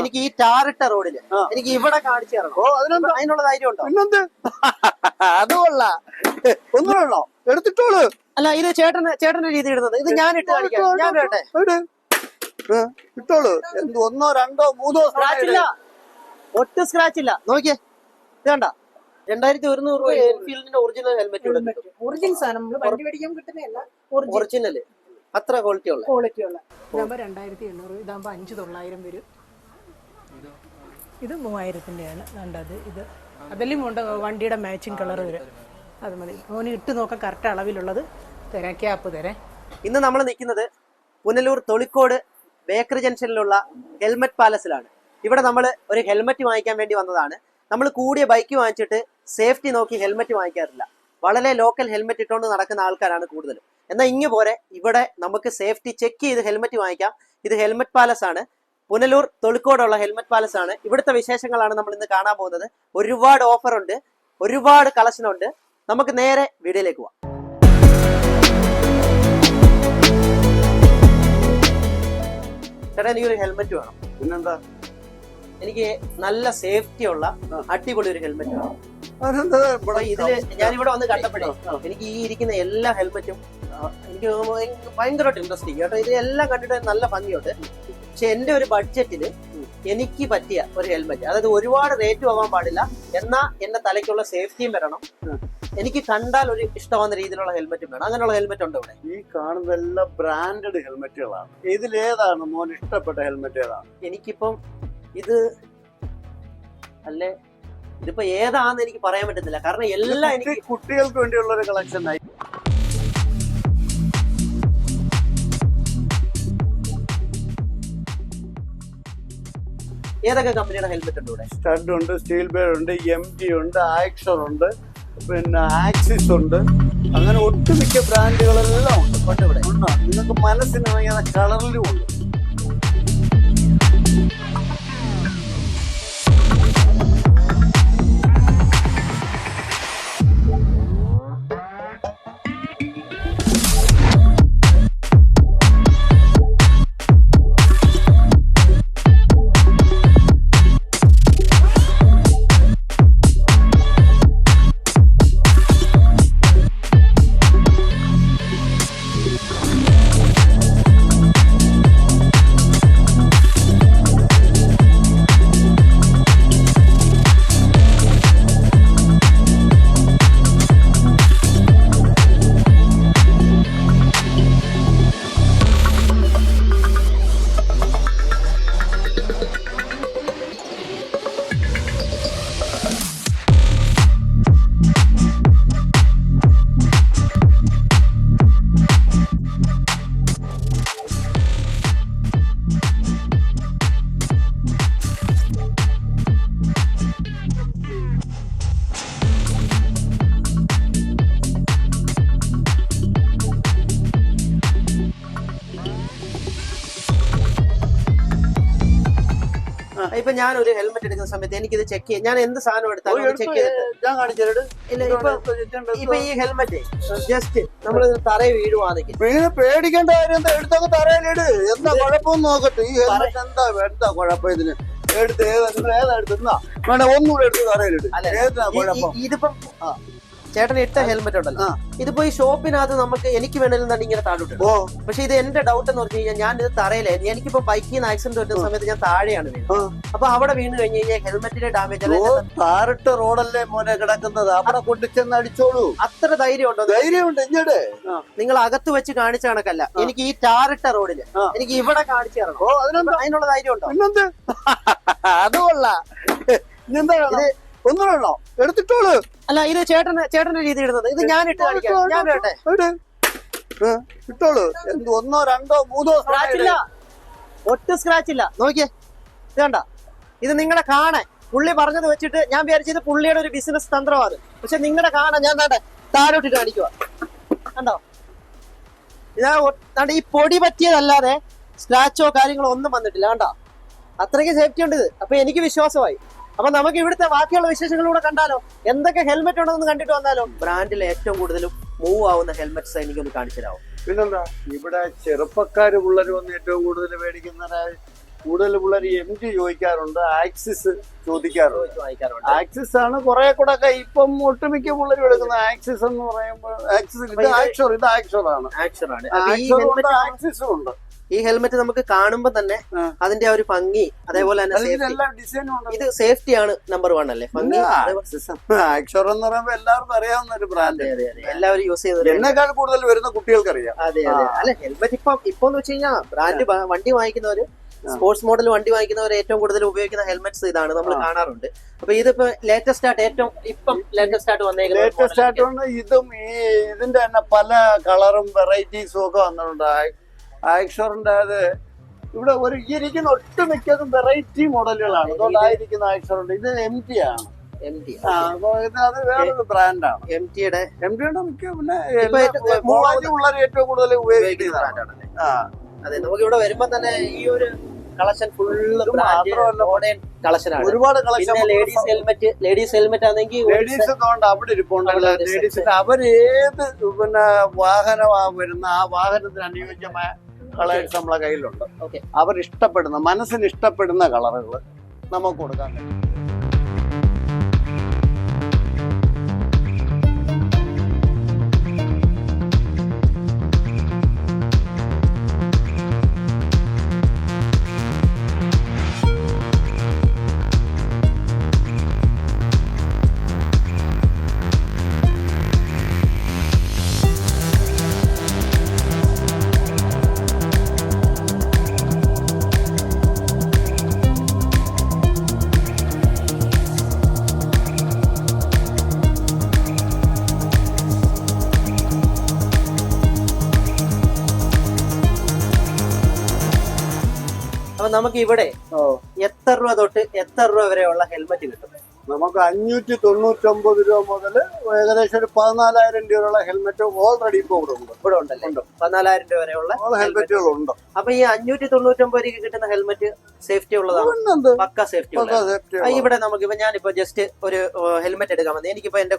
എനിക്ക് ഈ ടാറിട്ട റോഡില് എനിക്ക് ഇവിടെ കാണിച്ചു തരണം. അതിനുള്ള ധൈര്യം ഉണ്ടോ? അതുകൊള്ള ഒന്നുമല്ലോ എടുത്തിട്ടോളൂ. അല്ല, ഇത് ചേട്ടന്റെ രീതി ഇടുന്നത്, ഇത് ഞാൻ ഇട്ട് കാണിക്കാം. ഞാൻ കേട്ടെ ഇട്ടോളൂ. എന്ത് 1 2 3 സ്ക്രാച്ച് ഇല്ല, ഒട്ടും സ്ക്രാച്ച് ഇല്ല. നോക്കിയേ, ഇത് കണ്ട 2100 രൂപ എൻഫീൽഡിന്റെ ഒറിജിനൽ ഹെൽമെറ്റ്. ഒറിജിനൽ സാധനം വണ്ടി മേടിക്കാൻ കിട്ടുന്നതല്ല, ഒറിജിനൽ അത്ര ക്വാളിറ്റി ഉള്ള ഇതാകുമ്പോ 2800, ഇതാകുമ്പോ 5900 വരും. ഇത് 3000-ന്റെയാണ് കണ്ടത്. ഇത് അതെല്ലാം ഉണ്ട്, വണ്ടിയുടെ മാച്ചിങ് കളർ വരും. അത് മതി. ഓന് ഇട്ട് നോക്കാൻ കറക്റ്റ് അളവിലുള്ളത് തരാം, ക്യാപ്പ് തരാം. ഇന്ന് നമ്മൾ നിൽക്കുന്നത് പുനലൂർ തൊളിക്കോട് ബേക്കറി ജംഗ്ഷനിലുള്ള ഹെൽമെറ്റ് പാലസിലാണ്. ഇവിടെ നമ്മൾ ഒരു ഹെൽമെറ്റ് വാങ്ങിക്കാൻ വേണ്ടി വന്നതാണ്. നമ്മൾ കൂടിയ ബൈക്ക് വാങ്ങിച്ചിട്ട് സേഫ്റ്റി നോക്കി ഹെൽമെറ്റ് വാങ്ങിക്കാറില്ല. വളരെ ലോക്കൽ ഹെൽമെറ്റ് ഇട്ടുകൊണ്ട് നടക്കുന്ന ആൾക്കാരാണ് കൂടുതലും. എന്നാൽ ഇങ്ങ് പോരെ ഇവിടെ നമുക്ക് സേഫ്റ്റി ചെക്ക് ചെയ്ത് ഹെൽമെറ്റ് വാങ്ങിക്കാം. ഇത് ഹെൽമെറ്റ് പാലസ് ആണ്, പുനലൂർ തൊളിക്കോടുള്ള ഹെൽമെറ്റ് പാലസ് ആണ്. ഇവിടുത്തെ വിശേഷങ്ങളാണ് നമ്മൾ ഇന്ന് കാണാൻ പോകുന്നത്. ഒരുപാട് ഓഫർ ഉണ്ട്, ഒരുപാട് കളക്ഷൻ ഉണ്ട്. നമുക്ക് നേരെ വീഡിയോയിലേക്ക് പോവാം. ചേട്ടാ, എനിക്കൊരു ഹെൽമെറ്റ് വേണം. പിന്നെന്താ? എനിക്ക് നല്ല സേഫ്റ്റി ഉള്ള അടിപൊളി ഒരു ഹെൽമെറ്റ് വേണം. ഇതില് ഞാനിവിടെ വന്ന് കണ്ടപ്പോഴേ എനിക്ക് ഈ ഇരിക്കുന്ന എല്ലാ ഹെൽമെറ്റും എനിക്ക് ഭയങ്കരമായിട്ട് ഇൻട്രസ്റ്റിംഗ് കേട്ടോ. ഇതെല്ലാം കണ്ടിട്ട് നല്ല ഭംഗിയുണ്ട്. പക്ഷെ എന്റെ ഒരു ബഡ്ജറ്റില് എനിക്ക് പറ്റിയ ഒരു ഹെൽമെറ്റ്, അതായത് ഒരുപാട് റേറ്റും ആവാൻ പാടില്ല, എന്നാ എന്റെ തലയ്ക്കുള്ള സേഫ്റ്റിയും വരണം, എനിക്ക് കണ്ടാൽ ഒരു ഇഷ്ടമാകുന്ന രീതിയിലുള്ള ഹെൽമെറ്റും വേണം. അങ്ങനെയുള്ള ഹെൽമെറ്റ് ഉണ്ട് ഇവിടെ. ഈ കാണുന്നതെല്ലാം ബ്രാൻഡഡ് ഹെൽമെറ്റുകളാണ്. ഇതിലേതാണ് മോൻ ഇഷ്ടപ്പെട്ട ഹെൽമെറ്റ്? ഏതാണ്? എനിക്കിപ്പം ഇത് അല്ലേ, ഇതിപ്പോ ഏതാന്ന് എനിക്ക് പറയാൻ പറ്റുന്നില്ല, കാരണം എല്ലാം എനിക്ക് കുട്ടികൾക്ക് വേണ്ടിയുള്ള ഒരു കളക്ഷൻ ആയി. ഏതൊക്കെ കമ്പനിയുടെ ഹെൽമെറ്റ് ഉണ്ട് ഇവിടെ? സ്റ്റഡ് ഉണ്ട്, സ്റ്റീൽ ബേഡ് ഉണ്ട്, MG ഉണ്ട്, ആക്ഷൻ ഉണ്ട്, പിന്നെ ആക്സിസ് ഉണ്ട്. അങ്ങനെ ഒട്ടുമിക്ക ബ്രാൻഡുകളെല്ലാം ഉണ്ട് ഇവിടെ. നിങ്ങൾക്ക് മനസ്സിനിണങ്ങിയ കളറിലും ഉണ്ട്. ഇപ്പൊ ഞാൻ ഒരു ഹെൽമെറ്റ് എടുക്കുന്ന സമയത്ത് എനിക്കിത് ചെക്ക് ചെയ്യാം. ഞാൻ എന്ത് സാധനം എടുത്താലും ചെക്ക് ചെയ്തിട്ട് ഇല്ല. ഇപ്പൊ ഈ ഹെൽമെറ്റ് ജസ്റ്റ് നമ്മൾ തറയിൽ വീഴുവാണെങ്കിൽ പേടിക്കേണ്ട കാര്യം എടുത്തൊക്കെ തറയിലിട്. എന്താ കുഴപ്പമൊന്നും നോക്കട്ടെ. ഈ ഹെൽമെറ്റ് എന്താ കുഴപ്പം? ഇതിന് എടുത്ത് ഏതാ എടുത്തുന്നാ വേണ്ട ഒന്നുകൂടെ എടുത്ത് തറയിലിട്. ഏതാ കുഴപ്പം? ഇതിപ്പം ചേട്ടൻ ഇട്ട ഹെൽമെറ്റ് ഉണ്ടല്ലോ, ഇതിപ്പോ ഈ ഷോപ്പിനകത്ത് നമുക്ക് എനിക്ക് വേണമെങ്കിലും തന്നെ ഇങ്ങനെ താഴോട്ട്. പക്ഷെ ഇത് എന്റെ ഡൗട്ട് എന്ന് പറഞ്ഞു കഴിഞ്ഞാൽ ഞാൻ ഇത് തറയിലായിരുന്നു. എനിക്കിപ്പോ ബൈക്കിൽ നിന്ന് ആക്സിഡന്റ് പറ്റുന്ന സമയത്ത് ഞാൻ താഴെയാണ് വീണത്. അപ്പൊ അവിടെ വീണ് കഴിഞ്ഞ് കഴിഞ്ഞാൽ ഹെൽമെറ്റിന്റെ ഡാമേജ് താറിട്ട റോഡല്ലേ മോനെ കിടക്കുന്നത്, അവിടെ കൊണ്ടിച്ചെന്ന് അടിച്ചോളൂ. അത്ര ധൈര്യം ഉണ്ടോ? ധൈര്യമുണ്ട്. ഇങ്ങോട്ട് നിങ്ങൾ അകത്ത് വെച്ച് കാണിച്ച കണക്കല്ല, എനിക്ക് ഈ ടാറിട്ട റോഡില് എനിക്ക് ഇവിടെ കാണിച്ചു തരണം. അതിനുള്ള ധൈര്യം ഉണ്ടോ? അതുകൊള്ള ഇത് ഒന്നുമല്ലോ എടുത്തിട്ടോളൂ. അല്ല, ഇത് ചേട്ടന്റെ രീതി ഇടുന്നത്, ഇത് ഞാൻ ഇട്ട് കാണിക്കാം. ഞാൻ കേട്ടെ ഇട്ടോളൂ. എന്ത് 1 2 3 സ്ക്രാച്ച് ഇല്ല, ഒട്ടും സ്ക്രാച്ച് ഇല്ല. നോക്കിയേ, ഇത് കണ്ട, ഇത് നിങ്ങളുടെ കാണാൻ പുള്ളി പറഞ്ഞത് വെച്ചിട്ട് ഞാൻ വിചാരിച്ചത് പുള്ളിയുടെ ഒരു ബിസിനസ് തന്ത്രമാണ്. പക്ഷെ നിങ്ങളുടെ കാണാൻ ഞാൻ താഴോട്ടിട്ട് കാണിക്കുക. കണ്ടോ, ഇതാ ഈ പൊടി പറ്റിയതല്ലാതെ സ്ക്രാച്ചോ കാര്യങ്ങളോ ഒന്നും വന്നിട്ടില്ല. കണ്ടോ, അത്രയ്ക്ക് സേഫ്റ്റി ഉണ്ട് ഇത്. അപ്പൊ എനിക്ക് വിശ്വാസമായി. അപ്പൊ നമുക്ക് ഇവിടുത്തെ ബാക്കിയുള്ള വിശേഷങ്ങളിലൂടെ കണ്ടാലോ, എന്തൊക്കെ ഹെൽമെറ്റ് ഉണ്ടെന്ന് കണ്ടിട്ട് വന്നാലോ. ബ്രാൻഡിൽ ഏറ്റവും കൂടുതലും മൂവ് ആവുന്ന ഹെൽമെറ്റ്സ് എനിക്കൊന്ന് കാണിച്ചു തരാമോ? പിന്നെന്താ, ഇവിടെ ചെറുപ്പക്കാര് പിള്ളേർ വന്ന് ഏറ്റവും കൂടുതൽ മേടിക്കുന്ന കൂടുതൽ പിള്ളേർ MG ചോദിക്കാറുണ്ട്, ആക്സിസ് ചോദിക്കാറുണ്ട്. വാങ്ങിക്കാറുണ്ട്. ആക്സിസ് ആണ് കുറെ കൂടെ ഒക്കെ ഇപ്പം ഒട്ടുമിക്ക പിള്ളേരും എടുക്കുന്നത്. ആക്സിസ് എന്ന് പറയുമ്പോൾ ആക്സിസ് ഇത് ആക്സോർ, ഇത് ആക്സോറാണ്. ആക്സറാണ്. ആക്സിസും ഉണ്ട്. ഈ ഹെൽമെറ്റ് നമുക്ക് കാണുമ്പോ തന്നെ അതിന്റെ ആ ഒരു ഭംഗി, അതേപോലെ തന്നെ എല്ലാ ഡിസൈനും ഉണ്ട്. ഇത് സേഫ്റ്റി ആണ് നമ്പർ 1 അല്ലേ? ഭംഗി ആക്സോർ എന്ന് പറയുമ്പോൾ എല്ലാവർക്കും അറിയാവുന്ന ഒരു ബ്രാൻഡ്, എല്ലാവരും യൂസ് ചെയ്യുന്നത്. എന്നെക്കാൾ കൂടുതൽ വരുന്ന കുട്ടികൾക്ക് അറിയാം. അതെ അതെ. അല്ല ഹെൽമെറ്റ് ഇപ്പൊന്ന് വെച്ച് കഴിഞ്ഞാൽ ബ്രാൻഡ് വണ്ടി വാങ്ങിക്കുന്നവര്, സ്പോർട്സ് മോഡൽ വണ്ടി വാങ്ങിക്കുന്നവർ ഏറ്റവും കൂടുതൽ ഉപയോഗിക്കുന്ന ഹെൽമെറ്റ്സ് ഇതാണ് നമ്മൾ കാണാറുണ്ട്. അപ്പൊ ഇതിപ്പോ ലേറ്റസ്റ്റ് ആയിട്ട് ലേറ്റസ്റ്റ് ആയിട്ട് വന്നേക്കുന്നത് ഇതും ഇതിന്റെ തന്നെ പല കളറും വെറൈറ്റീസും ഒക്കെ വന്നിട്ടുണ്ട്. ആക്സോറിന്റെ അത് ഇവിടെ ഈ ഇരിക്കുന്ന ഒട്ടുമിക്കതും വെറൈറ്റി മോഡലുകളാണ്. അതുകൊണ്ടായിരിക്കുന്ന ആക്സോറുണ്ട്. ഇത് MT ആണ്. അത് വേറൊരു ബ്രാൻഡാണ്. MTയുടെ മിക്ക പിന്നെ പിള്ളേർ ഏറ്റവും കൂടുതൽ ഉപയോഗിക്കുന്ന ബ്രാൻഡാണ്. അതെ, നമുക്ക് ഇവിടെ വരുമ്പോ തന്നെ ഈ ഒരു കളക്ഷൻ ഫുള്ള് മോഡേൺ കളക്ഷനാണ്. ഒരുപാട് കളക്ഷൻ. ലേഡീസ് ഹെൽമെറ്റ് ആണെങ്കിൽ ലേഡീസ് അവിടെ ഇരിപ്പുണ്ടല്ലോ. ലേഡീസിന്റെ അവരേത് പിന്നെ വാഹനമാ വരുന്ന ആ വാഹനത്തിന് അനുയോജ്യമായ കളേഴ്സ് നമ്മളെ കയ്യിലുണ്ട്. അവർ ഇഷ്ടപ്പെടുന്ന, മനസ്സിന് ഇഷ്ടപ്പെടുന്ന കളറുകൾ നമുക്ക് കൊടുക്കാൻ കഴിയും. അപ്പൊ നമുക്ക് ഇവിടെ എത്ര രൂപ തൊട്ട് എത്ര രൂപ വരെയുള്ള ഹെൽമെറ്റ് കിട്ടും? നമുക്ക് 599 രൂപ മുതൽ ഏകദേശം ഒരു 14,000 രൂപയുള്ള ഹെൽമെറ്റ് ഓൾറെഡി ഇപ്പൊ ഇവിടെ ഉണ്ടല്ലേ? 14,000 രൂപ വരെയുള്ള ഹെൽമെറ്റുകളുണ്ട്. അപ്പൊ ഈ 599 രൂപയ്ക്ക് കിട്ടുന്ന ഹെൽമെറ്റ് സേഫ്റ്റി ഉള്ളതാണ്, പക്ക സേഫ്റ്റി. ഇവിടെ നമുക്ക് ഇപ്പൊ ഞാനിപ്പോ ജസ്റ്റ് ഒരു ഹെൽമെറ്റ് എടുക്കാൻ വന്നത്. എനിക്കിപ്പോ എന്റെ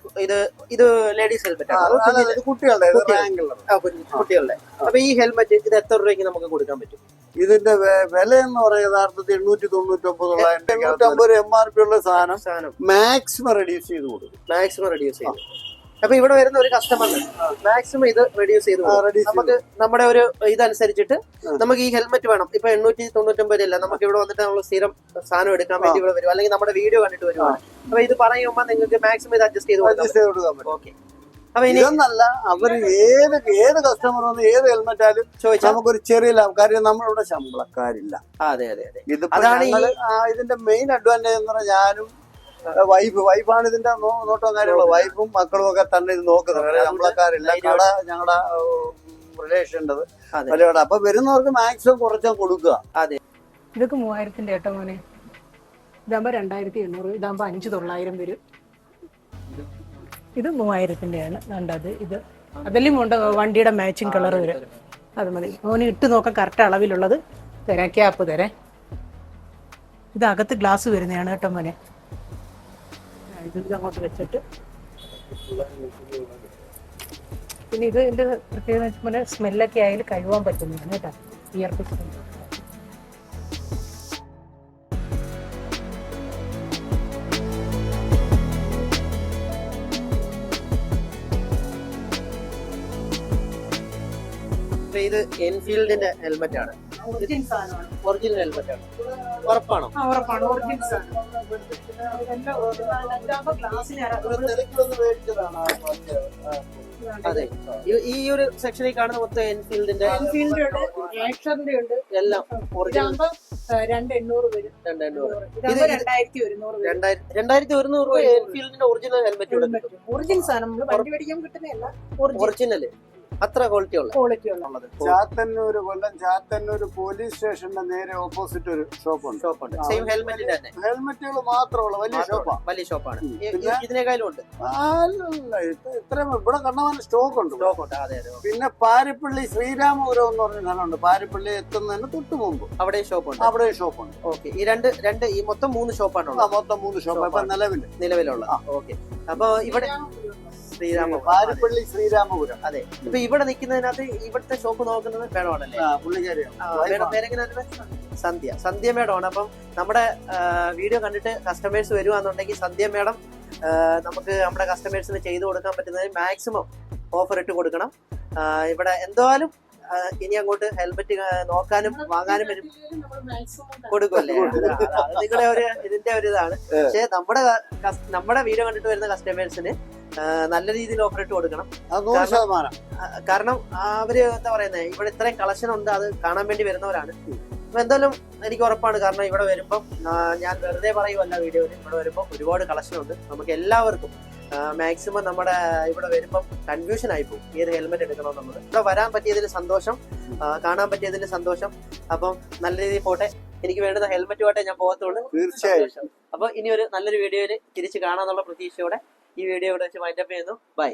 ഇത് ലേഡീസ് ഹെൽമെറ്റ് ആണ്, കുട്ടികളുടെ. അപ്പൊ ഈ ഹെൽമെറ്റ് ഇത് എത്ര രൂപയ്ക്ക് നമുക്ക് കൊടുക്കാൻ പറ്റും? ഇതിന്റെ വില എന്ന് പറയുന്നത് യഥാർത്ഥത്തിൽ 899 MRP ഉള്ള സാധനം മാക്സിമം റെഡ്യൂസ് ചെയ്ത് കൊടുക്കും. അപ്പൊ ഇവിടെ വരുന്ന ഒരു കസ്റ്റമറിന് മാക്സിമം ഇത് റെഡ്യൂസ് ചെയ്ത് നമുക്ക് നമ്മുടെ ഒരു ഇതനുസരിച്ചിട്ട് നമുക്ക് ഈ ഹെൽമെറ്റ് വേണം. ഇപ്പൊ 899 അല്ല, നമുക്ക് ഇവിടെ വന്നിട്ട് നമ്മൾ സ്ഥിരം സാധനം എടുക്കാൻ വേണ്ടി ഇവിടെ വരും, അല്ലെങ്കിൽ നമ്മുടെ വീഡിയോ കണ്ടിട്ട് വരുവാണ്. അപ്പൊ ഇത് പറയുമ്പോൾ നിങ്ങൾക്ക് മാക്സിമം ഇത് അഡ്ജസ്റ്റ് ചെയ്ത് കൊടുക്കാൻ പറ്റും. ഓക്കെ. അപ്പൊ ഇതൊന്നല്ല, അവര് ഏത് കസ്റ്റമർ വന്ന് ഏത് ഹെൽമെറ്റ് ആയാലും ചോദിച്ചാൽ നമുക്കൊരു ചെറിയ ലാഭം. കാര്യം നമ്മളിവിടെ ശമ്പളക്കാരില്ല. അതെ അതെ അതെ. അതാണ് ഇതിന്റെ മെയിൻ അഡ്വാൻറ്റേജ് എന്ന് പറഞ്ഞാൽ ഞാനും വൈഫാണ് ഇതിന്റെ നോട്ടം കാര്യമുള്ള. വൈഫും മക്കളും ഒക്കെ തന്നെ ഇത് നോക്കുന്നത്. ശമ്പളക്കാരില്ല, കട ഞങ്ങളുടെ റിലേഷൻ്റെത് വലിയ കട. അപ്പൊ വരുന്നവർക്ക് മാക്സിമം കുറച്ചാൽ കൊടുക്കുക. അതെ. ഇതൊക്കെ 3000 ഏട്ടോ മോനെ. ഇതാകുമ്പോ 2800, ഇതാകുമ്പോ 5900 വരും. ഇത് 3000-ൻ്റെയാണ്. കണ്ടത് ഇത് അതെല്ലാം ഉണ്ട്, വണ്ടിയുടെ മാച്ചിങ് കളർ വരും. അത് മതി മോന് ഇട്ട് നോക്കാൻ കറക്റ്റ് അളവിലുള്ളത് തരാം. ക്യാപ്പ് തരാം. ഇത് അകത്ത് ഗ്ലാസ് വരുന്നതാണ് കേട്ടോ മോനെ. ഇത് അങ്ങോട്ട് വെച്ചിട്ട് പിന്നെ ഇതിന്റെ പ്രത്യേകത മോനെ സ്മെല്ലൊക്കെ ആയാലും കഴുകാൻ പറ്റുന്നതാണ് കേട്ടോ. ഇയർ പിസ്റ്റൺ ഇത് എൻഫീൽഡിന്റെ ഹെൽമെറ്റ് ആണ്. ഒറിജിനൽ ഹെൽമെറ്റ് ആണ്. ഉറപ്പാണോ? ഉറപ്പാണ്, ഒറിജിനൽ സാധനം. അതെ. ഈ ഒരു സെക്ഷനിൽ കാണുന്ന മൊത്തം എൻഫീൽഡിന്റെ ഉണ്ട് എല്ലാം ഒറിജിനൽ. 2800 വരും. 2100 രൂപ എൻഫീൽഡിന്റെ ഒറിജിനൽ ഹെൽമെറ്റ്. ഒറിജിനൽ സാധനം വണ്ടി മേടിക്കാൻ കിട്ടുന്നതല്ല, ഒറിജിനൽ. അത്ര ക്വാളിറ്റി ഉള്ളത്. ചാത്തന്നൂർ, കൊല്ലം ചാത്തന്നൂർ പോലീസ് സ്റ്റേഷന്റെ നേരെ ഓപ്പോസിറ്റ് ഒരു ഷോപ്പുണ്ട്. സെയിം ഹെൽമെറ്റിന്റെ തന്നെ ഹെൽമെറ്റുകൾ മാത്രമുള്ള വലിയ ഷോപ്പാണ്. ഇതിനേക്കാളും ഉണ്ട്. ഇത്രയും ഇവിടെ കണ്ടമാനം സ്റ്റോക്ക് ഉണ്ട്. അതെ അതെ. പിന്നെ പാരിപ്പള്ളി ശ്രീരാമപുരം എന്ന് പറഞ്ഞ സ്ഥലമുണ്ട്. പാരിപ്പള്ളി എത്തുന്നതിന് തൊട്ട് മുമ്പ് അവിടെ ഷോപ്പുണ്ട്. ഓക്കെ. ഈ മൊത്തം 3 ഷോപ്പാണ്. മൊത്തം 3 ഷോപ്പ് ഇപ്പൊ നിലവിലുള്ള. ഓക്കെ. അപ്പൊ ഇവിടെ പാരിപ്പള്ളി ശ്രീരാമപുരം. അതെ. ഇപ്പൊ ഇവിടെ നിൽക്കുന്നതിനകത്ത് ഇവിടുത്തെ ഷോപ്പ് നോക്കുന്നത് വേണമല്ലേ? പുള്ളിക്കാരിയാണ്. സന്ധ്യ മേഡമാണ്. അപ്പം നമ്മുടെ വീഡിയോ കണ്ടിട്ട് കസ്റ്റമേഴ്സ് വരുവാന്നുണ്ടെങ്കിൽ സന്ധ്യ മേഡം നമുക്ക് നമ്മുടെ കസ്റ്റമേഴ്സിന് ചെയ്തു കൊടുക്കാൻ പറ്റുന്നത് മാക്സിമം ഓഫർ ഇട്ട് കൊടുക്കണം. ഇവിടെ എന്തായാലും ഇനി അങ്ങോട്ട് ഹെൽമെറ്റ് നോക്കാനും വാങ്ങാനും വരും കൊടുക്കുമല്ലേ. നിങ്ങളുടെ ഒരു ഇതിന്റെ ഒരു ഇതാണ്. പക്ഷെ നമ്മുടെ വീഡിയോ കണ്ടിട്ട് വരുന്ന കസ്റ്റമേഴ്സിന് നല്ല രീതിയിൽ ഓഫർ ഇട്ട് കൊടുക്കണം. കാരണം അവര് എന്താ പറയുന്നത്, ഇവിടെ ഇത്രയും കളക്ഷൻ ഉണ്ട്, അത് കാണാൻ വേണ്ടി വരുന്നവരാണ്. അപ്പൊ എന്തായാലും എനിക്ക് ഉറപ്പാണ്, കാരണം ഇവിടെ വരുമ്പം ഞാൻ വെറുതെ പറയുമല്ല, വീഡിയോയിൽ ഇവിടെ വരുമ്പോൾ ഒരുപാട് കളക്ഷൻ ഉണ്ട്. നമുക്ക് എല്ലാവർക്കും മാക്സിമം നമ്മുടെ ഇവിടെ വരുമ്പം കൺഫ്യൂഷൻ ആയിപ്പോകും ഏത് ഹെൽമെറ്റ് എടുക്കണമെന്നുള്ളത്. ഇവിടെ വരാൻ പറ്റിയതിൽ സന്തോഷം, കാണാൻ പറ്റിയതിൽ സന്തോഷം. അപ്പം നല്ല രീതിയിൽ പോട്ടെ, എനിക്ക് വേണ്ടുന്ന ഹെൽമെറ്റ് പോട്ടെ ഞാൻ പോകത്തുള്ളൂ. തീർച്ചയായും. അപ്പൊ ഇനി ഒരു നല്ലൊരു വീഡിയോയിൽ തിരിച്ച് കാണാന്നുള്ള പ്രതീക്ഷയോടെ ഈ വീഡിയോ ഇവിടെ വെച്ച് വൈൻഡപ്പ് ചെയ്യുന്നു. ബൈ.